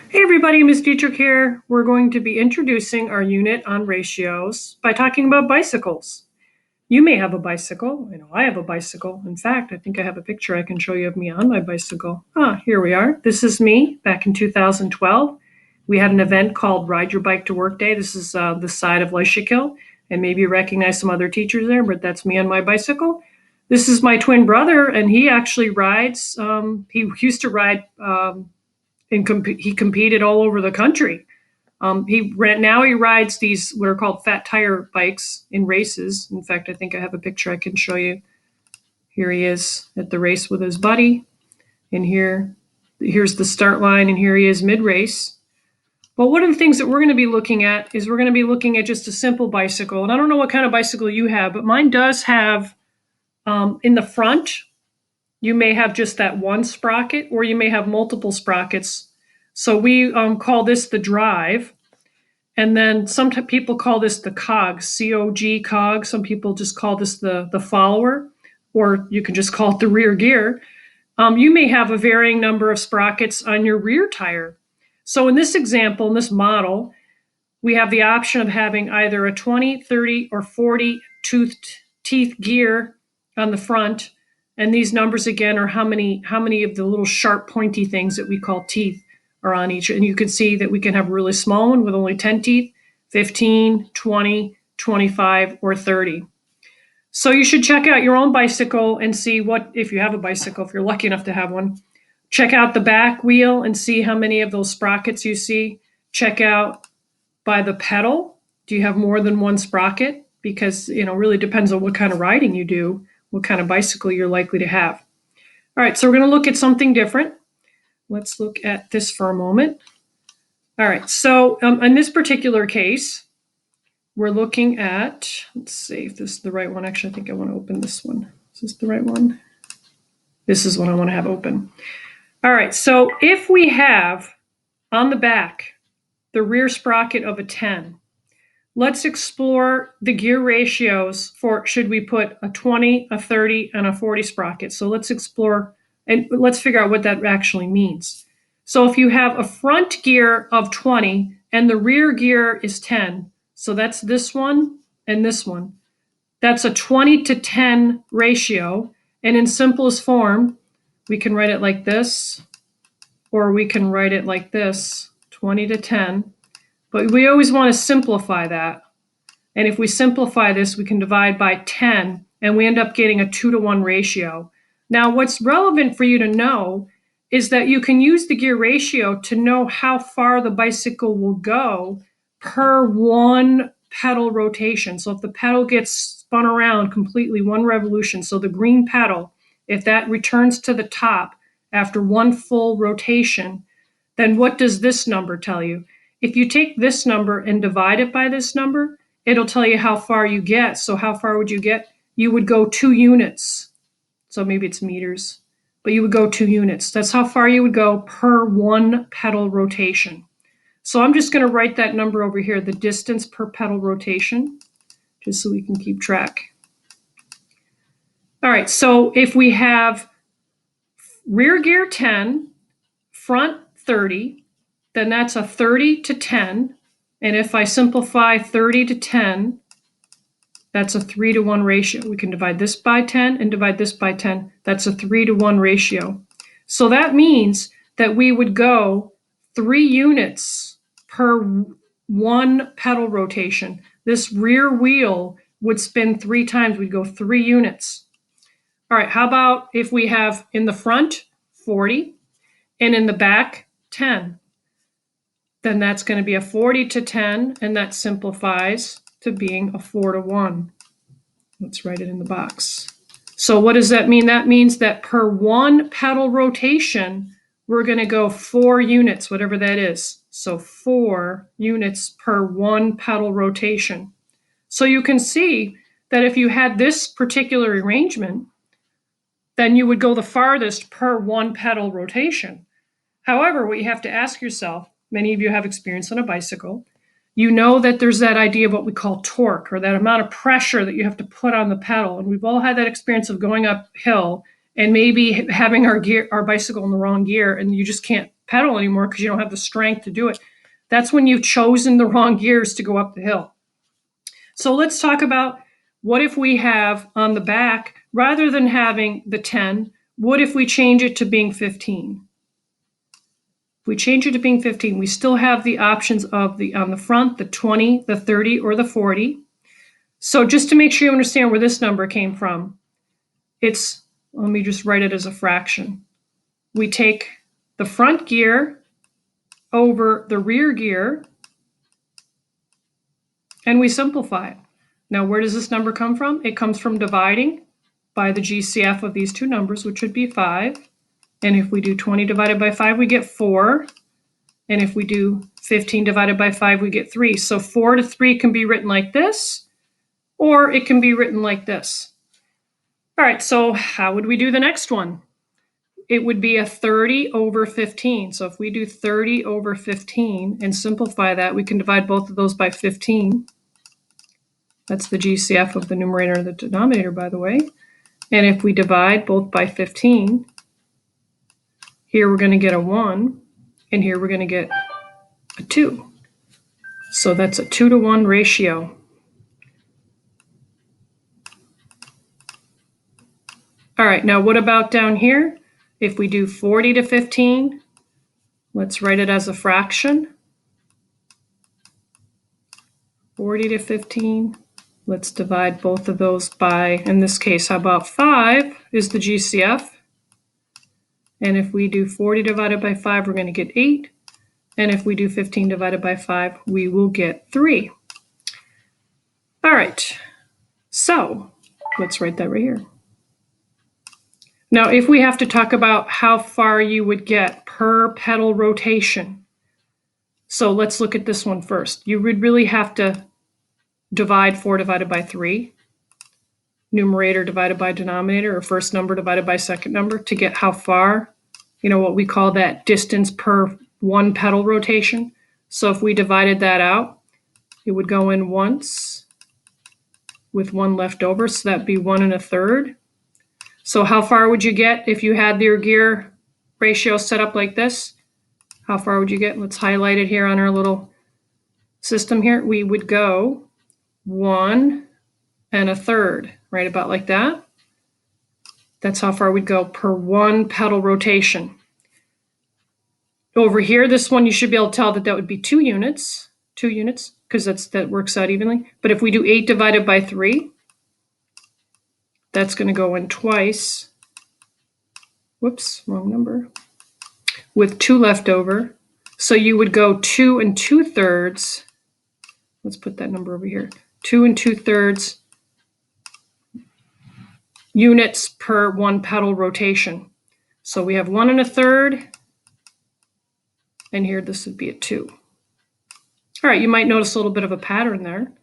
Hey everybody, Ms. Dietrich here. We're going to be introducing our unit on ratios by talking about bicycles. You may have a bicycle. I know I have a bicycle. In fact, I think I have a picture I can show you of me on my bicycle. Here we are. This is me back in 2012. We had an event called Ride Your Bike to Work Day. This is the side of Leishakil, and maybe you recognize some other teachers there, but that's me on my bicycle. This is my twin brother, and he actually rides. He used to ride and he competed all over the country. Now he rides these what are called fat tire bikes in races. In fact, I think I have a picture I can show you. Here he is at the race with his buddy, and here's the start line, and here he is mid-race. But one of the things that we're going to be looking at is we're going to be looking at just a simple bicycle. And I don't know what kind of bicycle you have, but mine does have in the front, you may have just that one sprocket, or you may have multiple sprockets. So we call this the drive. And then some people call this the cog, C-O-G, cog. Some people just call this the follower, or you can just call it the rear gear. You may have a varying number of sprockets on your rear tire. So in this example, in this model, we have the option of having either a 20, 30, or 40 teeth gear on the front. And these numbers again are how many of the little sharp pointy things that we call teeth are on each. And you can see that we can have a really small one with only 10 teeth, 15, 20, 25, or 30. So you should check out your own bicycle and see what, if you have a bicycle, if you're lucky enough to have one, check out the back wheel and see how many of those sprockets you see. Check out by the pedal. Do you have more than one sprocket? Because, really depends on what kind of riding you do, what kind of bicycle you're likely to have. All right, so we're going to look at something different. Let's look at this for a moment. All right, so in this particular case, we're looking at, let's see if this is the right one. Actually, I think I want to open this one. Is this the right one? This is what I want to have open. All right, so if we have on the back the rear sprocket of a 10, let's explore the gear ratios for should we put a 20, a 30, and a 40 sprocket. So let's explore and let's figure out what that actually means. So if you have a front gear of 20 and the rear gear is 10, so that's this one and this one, that's a 20 to 10 ratio. And in simplest form, we can write it like this, or we can write it like this, 20 to 10. But we always want to simplify that. And if we simplify this, we can divide by 10, and we end up getting a 2-to-1 ratio. Now, what's relevant for you to know is that you can use the gear ratio to know how far the bicycle will go per one pedal rotation. So if the pedal gets spun around completely, one revolution, so the green pedal, if that returns to the top after one full rotation, then what does this number tell you? If you take this number and divide it by this number, it'll tell you how far you get. So how far would you get? You would go 2 units. So maybe it's meters, but you would go 2 units. That's how far you would go per one pedal rotation. So I'm just going to write that number over here, the distance per pedal rotation, just so we can keep track. All right, so if we have rear gear 10, front 30, then that's a 30 to 10. And if I simplify 30 to 10, that's a 3-to-1 ratio. We can divide this by 10 and divide this by 10. That's a 3-to-1 ratio. So that means that we would go 3 units per one pedal rotation. This rear wheel would spin 3 times. We'd go 3 units. All right, how about if we have in the front 40 and in the back 10? Then that's going to be a 40 to 10, and that simplifies to being a 4-to-1. Let's write it in the box. So what does that mean? That means that per one pedal rotation, we're going to go 4 units, whatever that is. So 4 units per one pedal rotation. So you can see that if you had this particular arrangement, then you would go the farthest per one pedal rotation. However, what you have to ask yourself, many of you have experience on a bicycle, you know that there's that idea of what we call torque, or that amount of pressure that you have to put on the pedal. And we've all had that experience of going uphill and maybe having our bicycle in the wrong gear, and you just can't pedal anymore because you don't have the strength to do it. That's when you've chosen the wrong gears to go up the hill. So let's talk about what if we have on the back, rather than having the 10, what if we change it to being 15? If we change it to being 15, we still have the options of on the front, the 20, the 30, or the 40. So just to make sure you understand where this number came from, let me just write it as a fraction. We take the front gear over the rear gear, and we simplify it. Now, where does this number come from? It comes from dividing by the GCF of these two numbers, which would be 5. And if we do 20 divided by 5, we get 4. And if we do 15 divided by 5, we get 3. So 4 to 3 can be written like this, or it can be written like this. All right, so how would we do the next one? It would be a 30 over 15. So if we do 30 over 15 and simplify that, we can divide both of those by 15. That's the GCF of the numerator and the denominator, by the way. And if we divide both by 15, here we're going to get a 1, and here we're going to get a 2. So that's a 2-to-1 ratio. All right, now what about down here? If we do 40 to 15, let's write it as a fraction. 40 to 15, let's divide both of those by, in this case, how about 5 is the GCF? And if we do 40 divided by 5, we're going to get 8. And if we do 15 divided by 5, we will get 3. All right, so let's write that right here. Now, if we have to talk about how far you would get per pedal rotation, so let's look at this one first. You would really have to divide 4 divided by 3, numerator divided by denominator, or first number divided by second number, to get how far, what we call that distance per one pedal rotation. So if we divided that out, it would go in once with 1 left over, so that'd be 1 1/3. So how far would you get if you had your gear ratio set up like this? How far would you get? Let's highlight it here on our little system here. We would go 1 1/3, right about like that. That's how far we'd go per one pedal rotation. Over here, this one, you should be able to tell that would be 2 units, because that works out evenly. But if we do 8 divided by 3, that's going to go in twice. Whoops, wrong number. With 2 left over. So you would go 2 2/3. Let's put that number over here. 2 2/3 units per one pedal rotation. So we have 1 1/3. And here this would be a 2. All right, you might notice a little bit of a pattern there.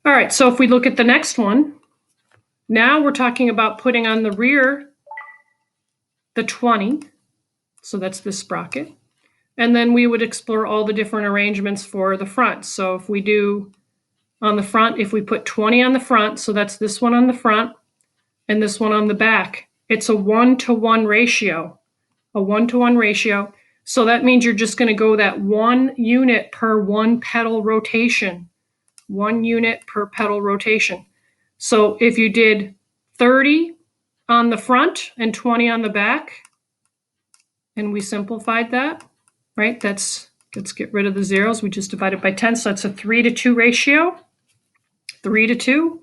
All right, so if we look at the next one, now we're talking about putting on the rear the 20. So that's this sprocket. And then we would explore all the different arrangements for the front. So if we do on the front, if we put 20 on the front, so that's this one on the front and this one on the back, it's a 1-to-1 ratio, a 1-to-1 ratio. So that means you're just going to go that 1 unit per one pedal rotation, 1 unit per pedal rotation. So if you did 30 on the front and 20 on the back, and we simplified that, right? Let's get rid of the zeros. We just divided by 10, so that's a 3-to-2 ratio, 3-to-2.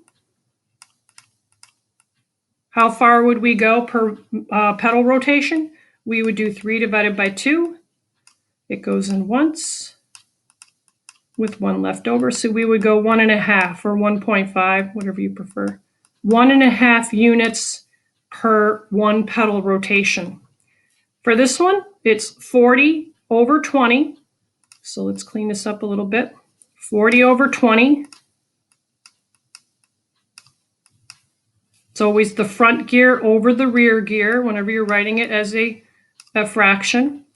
How far would we go per pedal rotation? We would do 3 divided by 2. It goes in once with 1 left over. So we would go 1 1/2 or 1.5, whatever you prefer. 1 1/2 units per one pedal rotation. For this one, it's 40 over 20. So let's clean this up a little bit. 40 over 20. It's always the front gear over the rear gear whenever you're writing it as a fraction.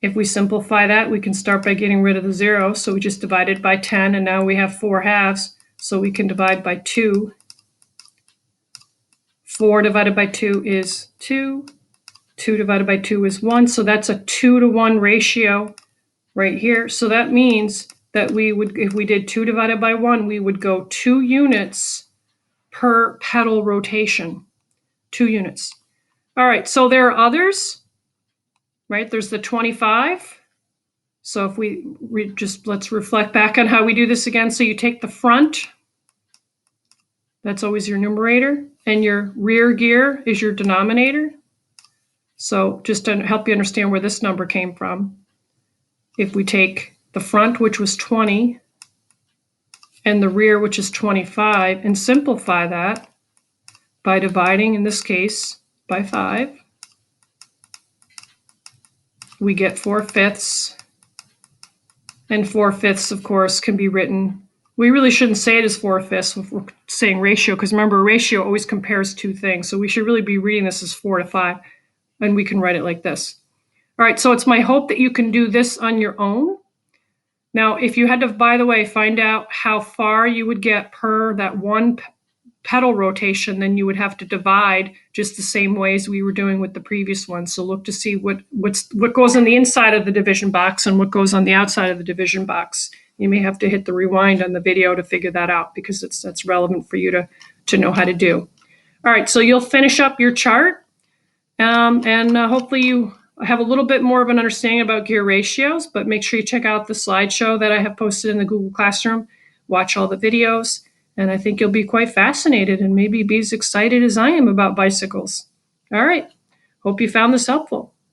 If we simplify that, we can start by getting rid of the 0. So we just divided by 10, and now we have 4 halves. So we can divide by 2. 4 divided by 2 is 2. 2 divided by 2 is 1. So that's a 2-to-1 ratio right here. So that means that we would, if we did 2 divided by 1, we would go 2 units per petal rotation. 2 units. All right, so there are others, right? There's the 25. So if we just, let's reflect back on how we do this again. So you take the front, that's always your numerator, and your rear gear is your denominator. So just to help you understand where this number came from, if we take the front, which was 20, and the rear, which is 25, and simplify that by dividing, in this case, by 5, we get 4/5. And 4/5, of course, can be written, we really shouldn't say it as 4/5 if we're saying ratio, because remember, a ratio always compares two things. So we should really be reading this as 4/5, and we can write it like this. All right, so it's my hope that you can do this on your own. Now, if you had to, by the way, find out how far you would get per that one petal rotation, then you would have to divide just the same way as we were doing with the previous one. So look to see what goes on the inside of the division box and what goes on the outside of the division box. You may have to hit the rewind on the video to figure that out, because that's relevant for you to know how to do. All right, so you'll finish up your chart, and hopefully you have a little bit more of an understanding about gear ratios, but make sure you check out the slideshow that I have posted in the Google Classroom. Watch all the videos, and I think you'll be quite fascinated and maybe be as excited as I am about bicycles. All right, hope you found this helpful.